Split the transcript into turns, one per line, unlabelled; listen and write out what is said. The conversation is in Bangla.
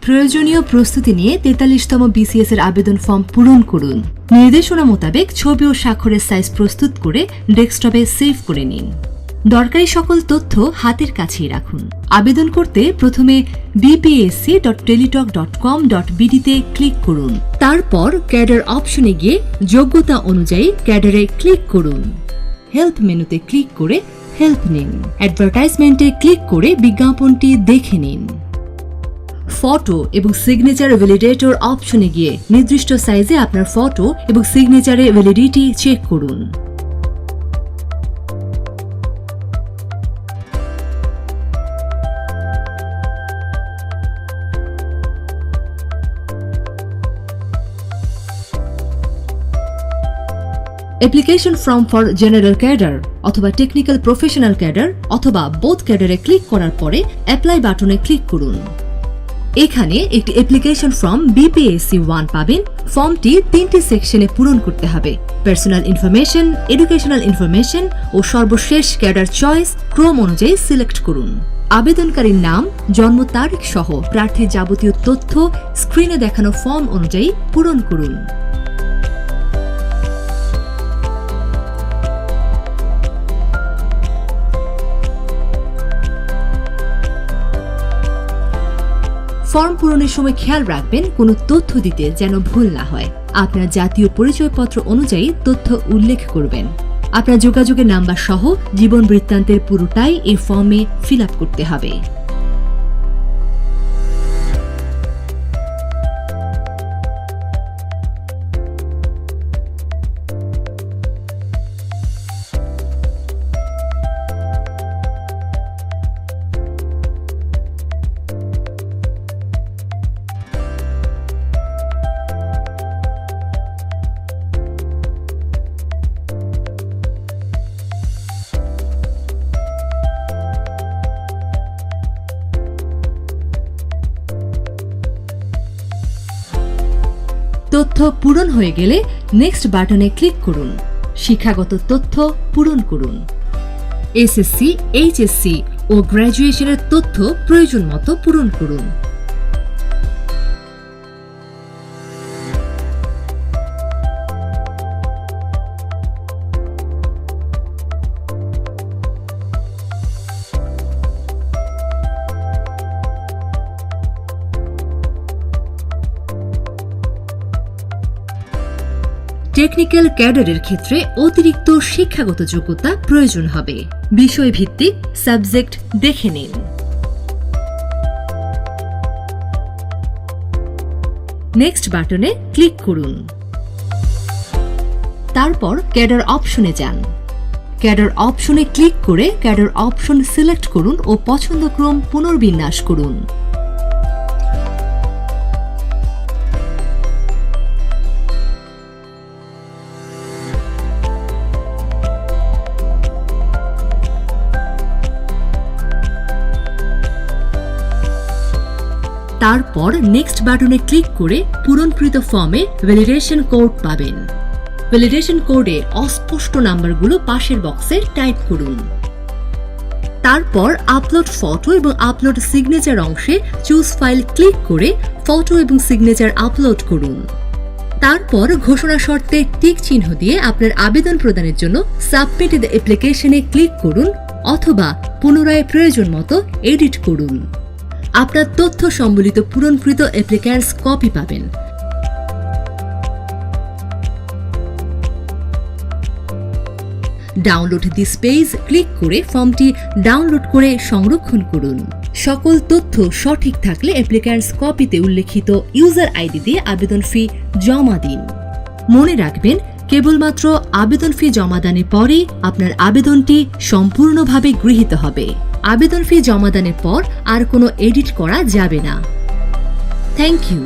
প্রয়োজনীয় প্রস্তুতি নিয়ে 43তম BCS এর আবেদন ফর্ম পূরণ করুন। নির্দেশনা মোতাবেক ছবি ও স্বাক্ষরের সাইজ প্রস্তুত করে ডেস্কটপে সেভ করে নিন। দরকারি সকল তথ্য হাতের কাছেই রাখুন। আবেদন করতে প্রথমে bpsc.teletalk.com.bd তে ক্লিক করুন। তারপর ক্যাডার অপশনে গিয়ে যোগ্যতা অনুযায়ী ক্যাডারে ক্লিক করুন। হেল্প মেনুতে ক্লিক করে হেল্প নিন। অ্যাডভার্টাইজমেন্টে ক্লিক করে বিজ্ঞাপনটি দেখে নিন। ফটো এবং সিগনেচার ভ্যালিডেটর অপশনে গিয়ে নির্দিষ্ট সাইজে আপনার ফটো এবং সিগনেচারের ভ্যালিডিটি চেক করুন। Application form for general cadre অথবা টেকনিক্যাল প্রফেশনাল ক্যাডার অথবা বোথ ক্যাডারে ক্লিক করার পরে অ্যাপ্লাই বাটনে ক্লিক করুন। এখানে একটি অ্যাপ্লিকেশন ফর্ম BPSC 1 পাবেন। ফর্মটি 3টি সেকশনে পূরণ করতে হবে: পার্সোনাল ইনফরমেশন, এডুকেশনাল ইনফরমেশন ও সর্বশেষ ক্যাডার চয়েস ক্রম অনুযায়ী সিলেক্ট করুন। আবেদনকারীর নাম, জন্ম তারিখ সহ প্রার্থীর যাবতীয় তথ্য স্ক্রিনে দেখানো ফর্ম অনুযায়ী পূরণ করুন। ফর্ম পূরণের সময় খেয়াল রাখবেন কোনো তথ্য দিতে যেন ভুল না হয়। আপনার জাতীয় পরিচয়পত্র অনুযায়ী তথ্য উল্লেখ করবেন। আপনার যোগাযোগের নাম্বার সহ জীবন বৃত্তান্তের পুরোটাই এই ফর্মে ফিল আপ করতে হবে। তথ্য পূরণ হয়ে গেলে নেক্সট বাটনে ক্লিক করুন। শিক্ষাগত তথ্য পূরণ করুন। SSC, HSC ও গ্র্যাজুয়েশনের তথ্য প্রয়োজন মতো পূরণ করুন। টেকনিক্যাল ক্যাডারের ক্ষেত্রে অতিরিক্ত শিক্ষাগত যোগ্যতা প্রয়োজন হবে। বিষয়ভিত্তিক সাবজেক্ট দেখে নিন। নেক্সট বাটনে ক্লিক করুন। তারপর ক্যাডার অপশনে যান। ক্যাডার অপশনে ক্লিক করে ক্যাডার অপশন সিলেক্ট করুন ও পছন্দক্রম পুনর্বিন্যাস করুন। তারপর নেক্সট বাটনে ক্লিক করে পূরণকৃত ফর্মে ভ্যালিডেশন কোড পাবেন। ভ্যালিডেশন কোডে অস্পষ্ট নাম্বারগুলো পাশের বক্সে টাইপ করুন। তারপর আপলোড ফটো এবং আপলোড সিগনেচার অংশে চুজ ফাইল ক্লিক করে ফটো এবং সিগনেচার আপলোড করুন। তারপর ঘোষণা শর্তে টিক চিহ্ন দিয়ে আপনার আবেদন প্রদানের জন্য সাবমিট দ্য অ্যাপ্লিকেশনে ক্লিক করুন অথবা পুনরায় প্রয়োজন মতো এডিট করুন। আপনার তথ্য সম্বলিত পূরণকৃত অ্যাপ্লিক্যান্টস কপি পাবেন। ডাউনলোড দিস পেজ ক্লিক করে ফর্মটি ডাউনলোড করে সংরক্ষণ করুন। সকল তথ্য সঠিক থাকলে অ্যাপ্লিক্যান্টস কপিতে উল্লেখিত ইউজার আইডি দিয়ে আবেদন ফি জমা দিন। মনে রাখবেন, কেবলমাত্র আবেদন ফি জমাদানের পরেই আপনার আবেদনটি সম্পূর্ণভাবে গৃহীত হবে। আবেদন ফি জমাদানের পর আর কোনো এডিট করা যাবে না। Thank you.